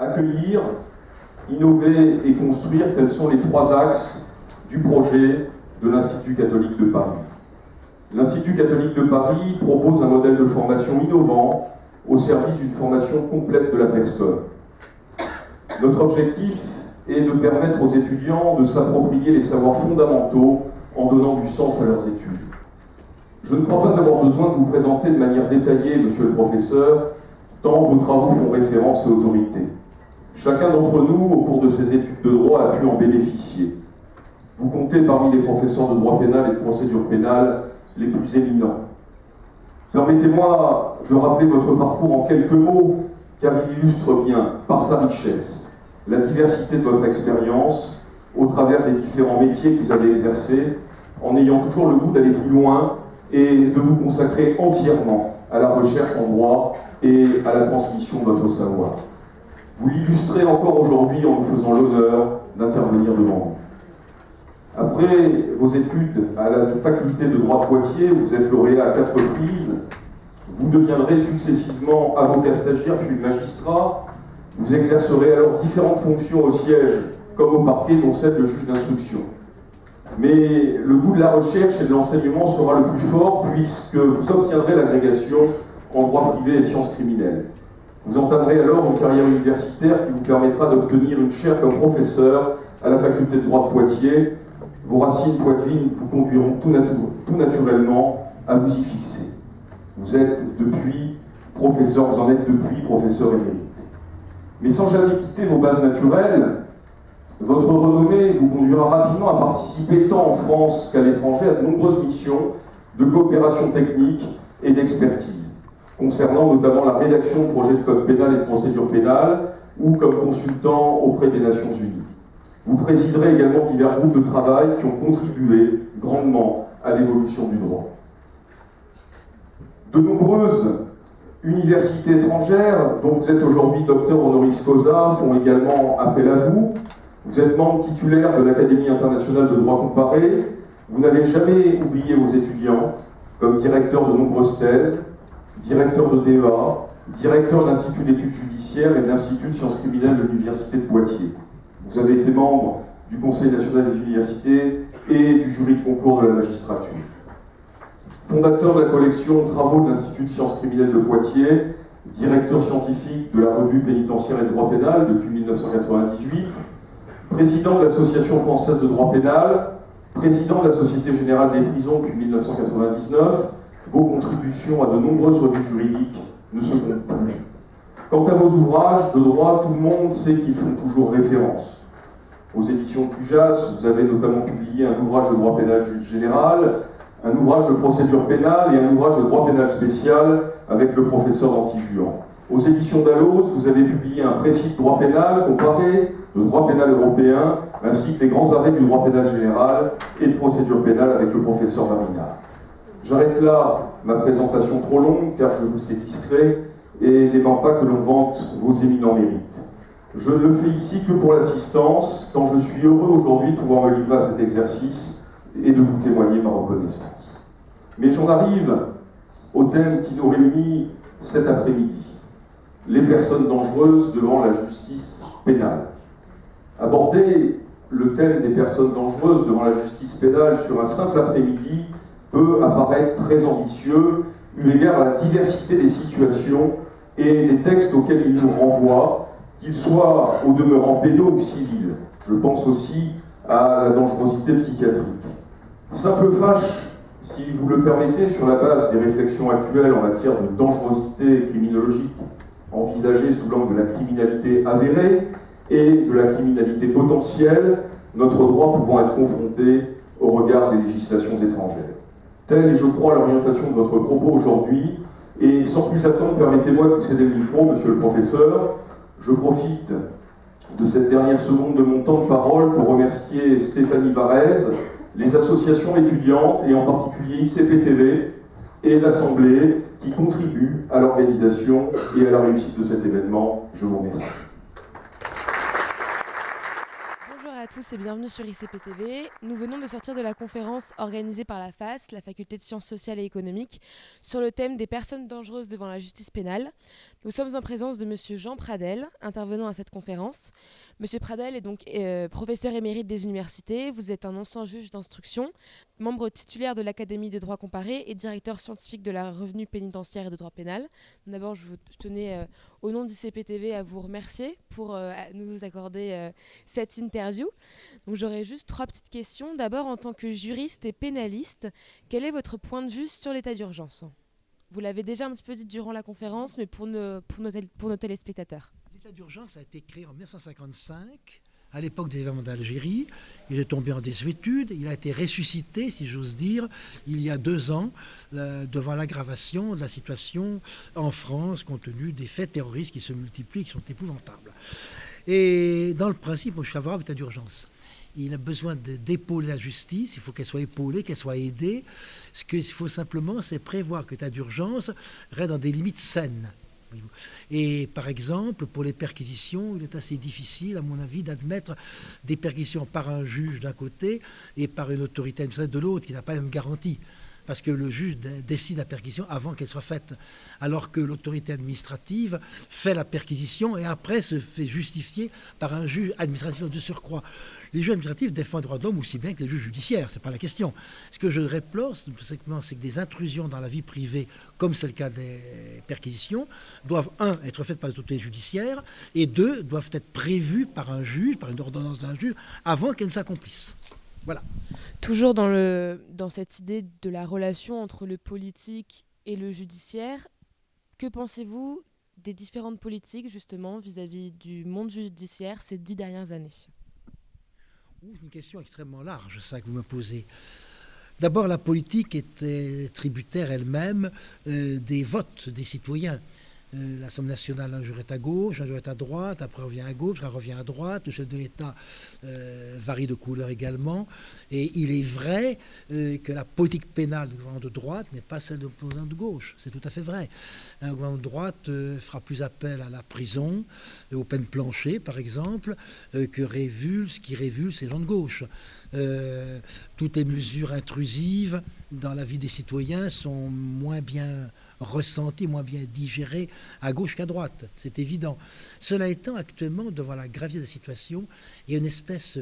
Accueillir, innover et construire, tels sont les trois axes du projet de l'Institut catholique de Paris. L'Institut catholique de Paris propose un modèle de formation innovant au service d'une formation complète de la personne. Notre objectif est de permettre aux étudiants de s'approprier les savoirs fondamentaux en donnant du sens à leurs études. Je ne crois pas avoir besoin de vous présenter de manière détaillée, monsieur le professeur, tant vos travaux font référence et autorité. Chacun d'entre nous, au cours de ses études de droit, a pu en bénéficier. Vous comptez parmi les professeurs de droit pénal et de procédure pénale les plus éminents. Permettez-moi de rappeler votre parcours en quelques mots, car il illustre bien, par sa richesse, la diversité de votre expérience au travers des différents métiers que vous avez exercés, en ayant toujours le goût d'aller plus loin et de vous consacrer entièrement à la recherche en droit et à la transmission de votre savoir. Vous l'illustrez encore aujourd'hui en nous faisant l'honneur d'intervenir devant vous. Après vos études à la faculté de droit de Poitiers, où vous êtes lauréat à 4 reprises, vous deviendrez successivement avocat stagiaire puis magistrat. Vous exercerez alors différentes fonctions au siège comme au parquet, dont celle de juge d'instruction. Mais le goût de la recherche et de l'enseignement sera le plus fort puisque vous obtiendrez l'agrégation en droit privé et sciences criminelles. Vous entamerez alors une carrière universitaire qui vous permettra d'obtenir une chaire comme professeur à la faculté de droit de Poitiers. Vos racines poitevines vous conduiront tout naturellement à vous y fixer. Vous en êtes depuis professeur émérite. Mais sans jamais quitter vos bases naturelles, votre renommée vous conduira rapidement à participer tant en France qu'à l'étranger à de nombreuses missions de coopération technique et d'expertise, concernant notamment la rédaction de projets de code pénal et de procédure pénale, ou comme consultant auprès des Nations Unies. Vous présiderez également divers groupes de travail qui ont contribué grandement à l'évolution du droit. De nombreuses universités étrangères, dont vous êtes aujourd'hui docteur honoris causa, font également appel à vous. Vous êtes membre titulaire de l'Académie internationale de droit comparé. Vous n'avez jamais oublié vos étudiants, comme directeur de nombreuses thèses, directeur de DEA, directeur de l'Institut d'études judiciaires et de l'Institut de sciences criminelles de l'Université de Poitiers. Vous avez été membre du Conseil national des universités et du jury de concours de la magistrature. Fondateur de la collection Travaux de l'Institut de sciences criminelles de Poitiers, directeur scientifique de la revue pénitentiaire et de droit pénal depuis 1998, président de l'Association française de droit pénal, président de la Société générale des prisons depuis 1999, vos contributions à de nombreuses revues juridiques ne se comptent plus. Quant à vos ouvrages de droit, tout le monde sait qu'ils font toujours référence. Aux éditions Cujas, vous avez notamment publié un ouvrage de droit pénal général, un ouvrage de procédure pénale et un ouvrage de droit pénal spécial avec le professeur Danty-Juan. Aux éditions Dalloz, vous avez publié un précis de droit pénal comparé, de droit pénal européen, ainsi que les grands arrêts du droit pénal général et de procédure pénale avec le professeur Varinard. J'arrête là ma présentation trop longue car je vous sais discret et n'aimant pas que l'on vante vos éminents mérites. Je ne le fais ici que pour l'assistance, tant je suis heureux aujourd'hui de pouvoir me livrer à cet exercice et de vous témoigner ma reconnaissance. Mais j'en arrive au thème qui nous réunit cet après-midi, les personnes dangereuses devant la justice pénale. Aborder le thème des personnes dangereuses devant la justice pénale sur un simple après-midi peut apparaître très ambitieux, eu égard à la diversité des situations et des textes auxquels il nous renvoie, qu'ils soient au demeurant pénaux ou civils. Je pense aussi à la dangerosité psychiatrique. Simple fâche, si vous le permettez, sur la base des réflexions actuelles en matière de dangerosité criminologique envisagée sous l'angle de la criminalité avérée et de la criminalité potentielle, notre droit pouvant être confronté au regard des législations étrangères. Telle est, je crois, l'orientation de votre propos aujourd'hui, et sans plus attendre, permettez-moi de vous céder le micro, monsieur le professeur. Je profite de cette dernière seconde de mon temps de parole pour remercier Stéphanie Varèse, les associations étudiantes, et en particulier ICPTV et l'Assemblée, qui contribuent à l'organisation et à la réussite de cet événement. Je vous remercie. tous et bienvenue sur ICPTV. Nous venons de sortir de la conférence organisée par la FAS, la Faculté de Sciences Sociales et Économiques, sur le thème des personnes dangereuses devant la justice pénale. Nous sommes en présence de Monsieur Jean Pradel, intervenant à cette conférence. Monsieur Pradel est donc professeur émérite des universités. Vous êtes un ancien juge d'instruction, membre titulaire de l'Académie de droit comparé et directeur scientifique de la revue pénitentiaire et de droit pénal. D'abord, je tenais, au nom d'ICPTV, à vous remercier pour nous accorder cette interview. Donc, j'aurais juste 3 petites questions. D'abord, en tant que juriste et pénaliste, quel est votre point de vue sur l'état d'urgence ? Vous l'avez déjà un petit peu dit durant la conférence, mais pour nos téléspectateurs. L'état d'urgence a été créé en 1955, à l'époque des événements d'Algérie. Il est tombé en désuétude. Il a été ressuscité, si j'ose dire, il y a 2 ans, devant l'aggravation de la situation en France, compte tenu des faits terroristes qui se multiplient, qui sont épouvantables. Et dans le principe, moi, je suis favorable à l'état d'urgence. Il a besoin d'épauler la justice, il faut qu'elle soit épaulée, qu'elle soit aidée. Ce qu'il faut simplement, c'est prévoir que l'état d'urgence reste dans des limites saines. Et par exemple, pour les perquisitions, il est assez difficile, à mon avis, d'admettre des perquisitions par un juge d'un côté et par une autorité administrative de l'autre, qui n'a pas la même garantie. Parce que le juge décide la perquisition avant qu'elle soit faite, alors que l'autorité administrative fait la perquisition et après se fait justifier par un juge administratif de surcroît. Les juges administratifs défendent les droits de l'homme aussi bien que les juges judiciaires, c'est pas la question. Ce que je déplore, c'est que des intrusions dans la vie privée, comme c'est le cas des perquisitions, doivent, 1, être faites par les autorités judiciaires, et 2, doivent être prévues par un juge, par une ordonnance d'un juge, avant qu'elles ne s'accomplissent. Voilà. Toujours dans cette idée de la relation entre le politique et le judiciaire, que pensez-vous des différentes politiques, justement, vis-à-vis du monde judiciaire ces 10 dernières années ? Une question extrêmement large, ça que vous me posez. D'abord, la politique était tributaire elle-même des votes des citoyens. L'Assemblée nationale, un jour est à gauche, un jour est à droite, après revient à gauche, après revient à droite. Le chef de l'État varie de couleur également. Et il est vrai que la politique pénale du gouvernement de droite n'est pas celle de l'opposant de gauche. C'est tout à fait vrai. Un gouvernement de droite fera plus appel à la prison, aux peines planchées par exemple, qui révulse les gens de gauche. Toutes les mesures intrusives dans la vie des citoyens sont moins bien ressenties, moins bien digérées à gauche qu'à droite, c'est évident. Cela étant, actuellement, devant la gravité de la situation, il y a une espèce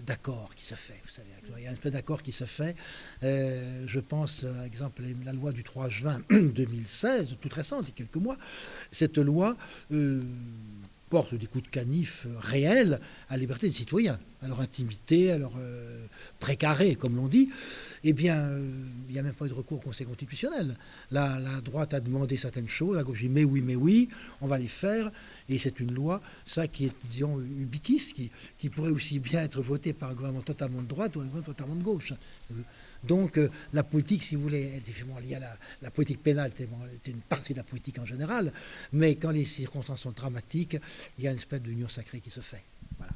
d'accord qui se fait. Vous savez, il y a une espèce d'accord qui se fait. Je pense, par exemple, à la loi du 3 juin 2016, toute récente, il y a quelques mois. Cette loi porte des coups de canif réels à la liberté des citoyens, à leur intimité, à leur précaré, comme l'on dit. Eh bien, il n'y a même pas eu de recours au Conseil constitutionnel. La droite a demandé certaines choses, la gauche dit mais oui, on va les faire. Et c'est une loi, ça qui est, disons, ubiquiste, qui pourrait aussi bien être votée par un gouvernement totalement de droite ou un gouvernement totalement de gauche. Donc la politique, si vous voulez, est effectivement liée à la politique pénale, c'est une partie de la politique en général, mais quand les circonstances sont dramatiques, il y a une espèce d'union sacrée qui se fait. Voilà.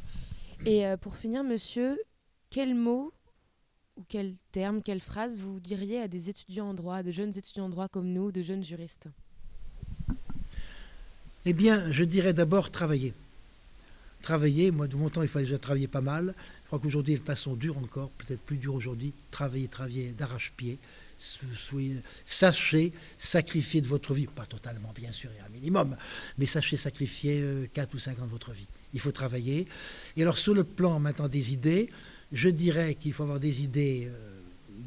Et pour finir, monsieur, quel mot ou quel terme, quelle phrase vous diriez à des étudiants en droit, de jeunes étudiants en droit comme nous, de jeunes juristes ? Eh bien, je dirais d'abord travailler. Travailler, moi de mon temps il fallait déjà travailler pas mal. Je crois qu'aujourd'hui les passes sont dures encore, peut-être plus dures aujourd'hui. Travailler d'arrache-pied. Sachez sacrifier de votre vie, pas totalement bien sûr, il y a un minimum, mais sachez sacrifier 4 ou 5 ans de votre vie. Il faut travailler. Et alors sur le plan maintenant des idées, je dirais qu'il faut avoir des idées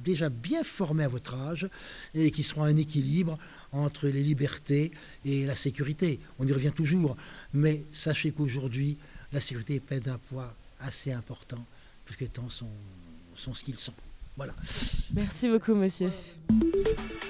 déjà bien formées à votre âge et qui seront un équilibre entre les libertés et la sécurité. On y revient toujours, mais sachez qu'aujourd'hui, la sécurité pèse d'un poids assez important, puisque les temps sont ce qu'ils sont. Voilà. Merci beaucoup, monsieur. Voilà.